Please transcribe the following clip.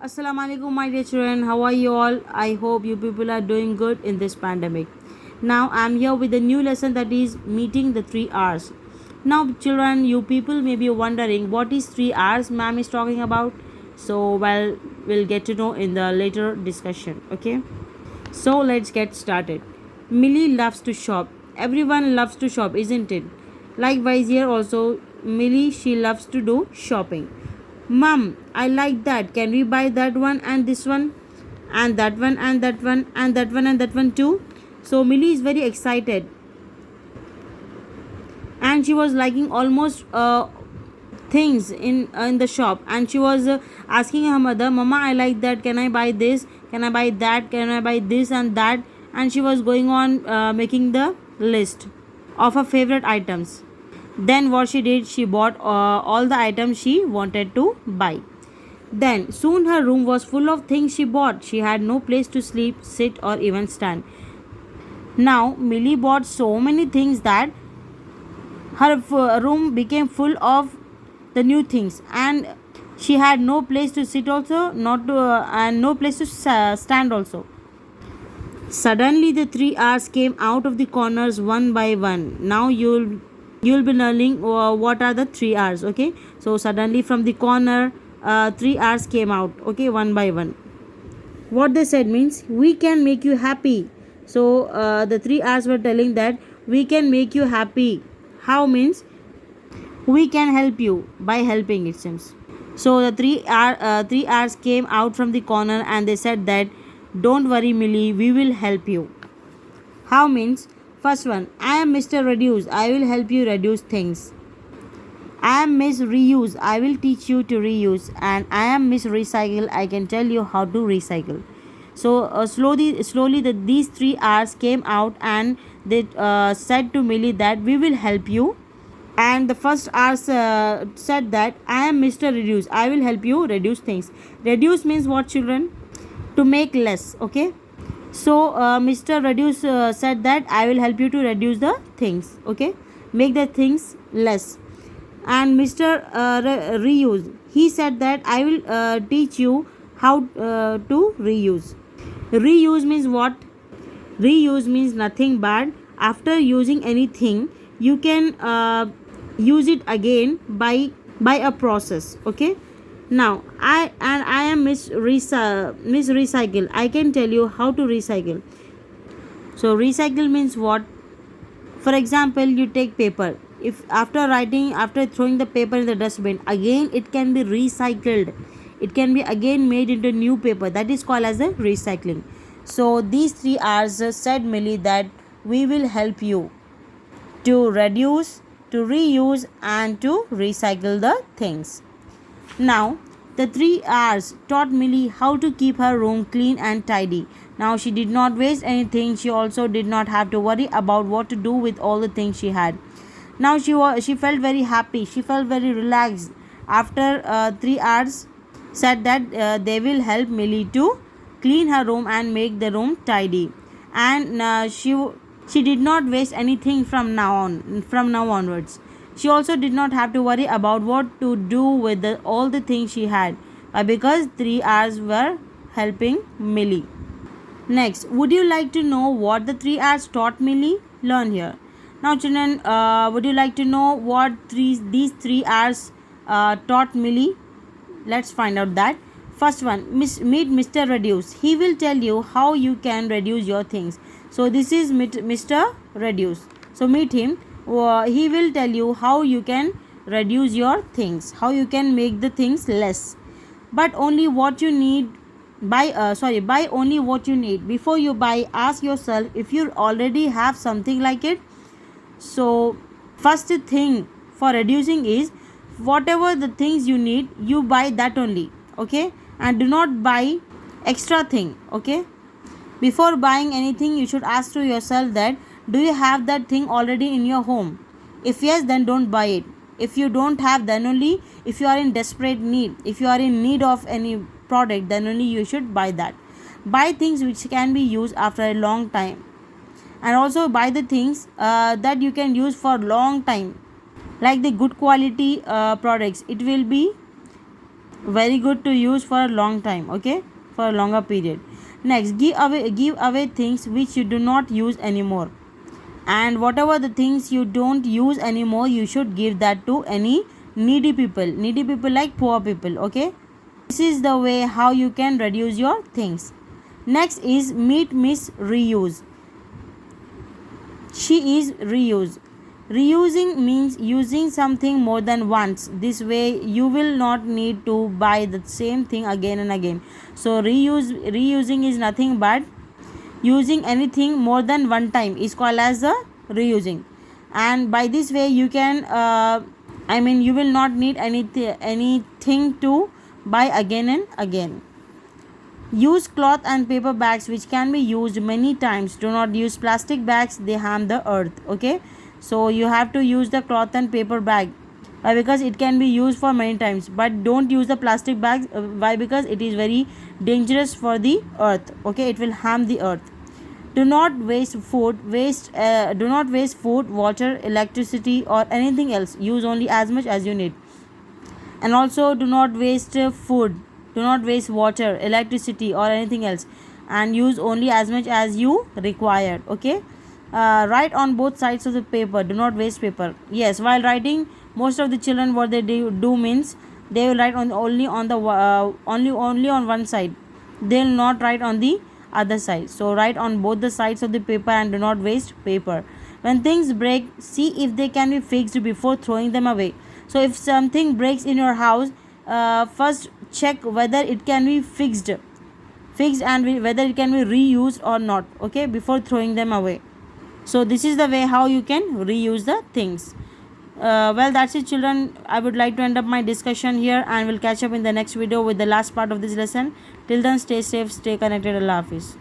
Assalamu alaikum, my dear children. How are you all? I hope you people are doing good in this pandemic. Now, I'm here with a new lesson that is meeting the 3 R's. Now, children, you people may be wondering what is 3 R's ma'am is talking about. So, well, we'll get to know in the later discussion. Okay. So, let's get started. Millie loves to shop. Everyone loves to shop, isn't it? Likewise, here also, Millie she loves to do shopping. Mom, I like that. Can we buy that one and this one? And that one and that one and that one and that one too? So Millie is very excited. And she was liking almost things in the shop. And she was asking her mother, Mama, I like that. Can I buy this? Can I buy that? Can I buy this and that? And she was going on making the list of her favorite items. Then what she did, she bought all the items she wanted to buy. Then soon her room was full of things she bought. She had no place to sleep, sit, or even stand. Now Millie bought so many things that her room became full of the new things, and she had no place to sit also, not to, and no place to stand also. Suddenly the 3 R's came out of the corners one by one. Now you'll be learning what are the 3 R's. Okay, so suddenly from the corner 3 R's came out. Okay, one by one. What they said means we can make you happy. So the 3 R's were telling that we can make you happy. How means we can help you by helping, it seems. So the 3 R's came out from the corner and they said that don't worry Millie, we will help you. How means first one, I am Mr. Reduce, I will help you reduce things. I am Miss Reuse, I will teach you to reuse. And I am Miss Recycle, I can tell you how to recycle. So slowly these 3 R's came out and they said to Millie that we will help you. And the first R said that I am Mr. Reduce, I will help you reduce things. Reduce means what, children? To make less. Okay. So Mr. Reduce said that I will help you to reduce the things. Okay, make the things less. And Mr. Reuse, he said that I will teach you how to reuse. Reuse means what? Reuse means nothing but after using anything you can use it again by a process. Okay. Now I am Miss Recycle, I can tell you how to recycle. So recycle means what? For example, you take paper. If after throwing the paper in the dustbin, again it can be recycled. It can be again made into new paper. That is called as a recycling. So these 3 R's said Millie that we will help you to reduce, to reuse, and to recycle the things. Now, the 3 R's taught Millie how to keep her room clean and tidy. Now, she did not waste anything. She also did not have to worry about what to do with all the things she had. Now, she felt very happy. She felt very relaxed after 3 R's said that they will help Millie to clean her room and make the room tidy. And she did not waste anything from now onwards. She also did not have to worry about what to do with all the things she had because 3 R's were helping Millie. Next, would you like to know what the 3 R's taught Millie? Learn here. Now children, would you like to know what these 3 R's taught Millie? Let's find out that. First one, meet Mr. Reduce. He will tell you how you can reduce your things. So this is Mr. Reduce. So meet him. He will tell you how you can reduce your things, how you can make the things less, but only what you need. Buy only what you need. Before you buy, ask yourself if you already have something like it. So first thing for reducing is whatever the things you need, you buy that only. Okay, and do not buy extra thing. Okay, before buying anything you should ask to yourself that do you have that thing already in your home? If yes, then don't buy it. If you don't have, then only if you are in desperate need, if you are in need of any product, then only you should buy that. Buy things which can be used after a long time, and also buy the things that you can use for long time, like the good quality products. It will be very good to use for a long time, okay, for a longer period. Next, give away things which you do not use anymore, and whatever the things you don't use anymore, you should give that to any needy people like poor people, okay. This is the way how you can reduce your things. Next is meet miss reuse. She is reuse. Reusing means using something more than once. This way you will not need to buy the same thing again and again. So reusing is nothing but using anything more than one time is called as the reusing. And by this way you can you will not need anything to buy again and again. Use cloth and paper bags which can be used many times. Do not use plastic bags, they harm the earth, okay. So you have to use the cloth and paper bag. Why? Because it can be used for many times. But don't use the plastic bags. Why? Because it is very dangerous for the earth, okay. It will harm the earth. Do not waste do not waste food, water, electricity or anything else. Use only as much as you need. And also do not waste food, do not waste water, electricity or anything else, and use only as much as you require, okay. Write on both sides of the paper, do not waste paper. Yes, while writing, most of the children what they do means they will write on only on the only on one side, they will not write on the other side. So write on both the sides of the paper and do not waste paper. When things break, see if they can be fixed before throwing them away. So if something breaks in your house, first check whether it can be fixed and whether it can be reused or not, okay, before throwing them away. So this is the way how you can reuse the things. Well, that's it children. I would like to end up my discussion here, and we'll catch up in the next video with the last part of this lesson. Till then, stay safe, stay connected. Allah Hafiz.